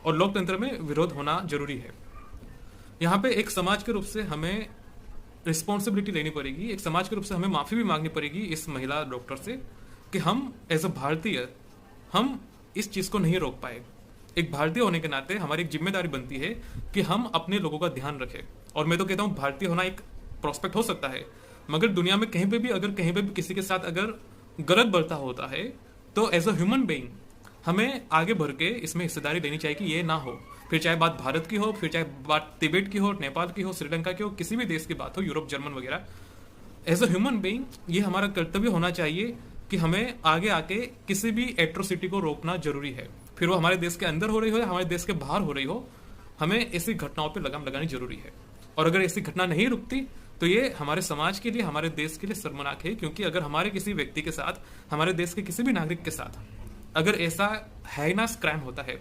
और लोकतंत्र में विरोध होना जरूरी है। यहाँ पे एक समाज के रूप से हमें रिस्पॉन्सिबिलिटी लेनी पड़ेगी, एक समाज के रूप से हमें माफी भी मांगनी पड़ेगी इस महिला डॉक्टर से कि हम एज अ भारतीय हम इस चीज को नहीं रोक पाए। एक भारतीय होने के नाते हमारी एक जिम्मेदारी बनती है कि हम अपने लोगों का ध्यान रखें। और मैं तो कहता हूँ भारतीय होना एक प्रोस्पेक्ट हो सकता है, मगर दुनिया में कहीं पे भी अगर कहीं पे भी किसी के साथ अगर गलत बर्ताव होता है तो एज अ ह्यूमन बीइंग हमें आगे बढ़ के इसमें हिस्सेदारी देनी चाहिए कि ये ना हो। फिर चाहे बात भारत की हो, फिर चाहे बात तिब्बत की हो, नेपाल की हो, श्रीलंका की हो, किसी भी देश की बात हो, यूरोप, जर्मन वगैरह, एज अ ह्यूमन बीइंग ये हमारा कर्तव्य होना चाहिए कि हमें आगे आके किसी भी एट्रोसिटी को रोकना जरूरी है। फिर वो हमारे देश के अंदर हो रही हो या हमारे देश के बाहर हो रही हो, हमें ऐसी घटनाओं पर लगाम लगानी जरूरी है। और अगर ऐसी घटना नहीं रुकती तो ये हमारे समाज के लिए, हमारे देश के लिए शर्मनाक है। क्योंकि अगर हमारे किसी व्यक्ति के साथ, हमारे देश के किसी भी नागरिक के साथ अगर ऐसा हाइनास क्राइम होता है,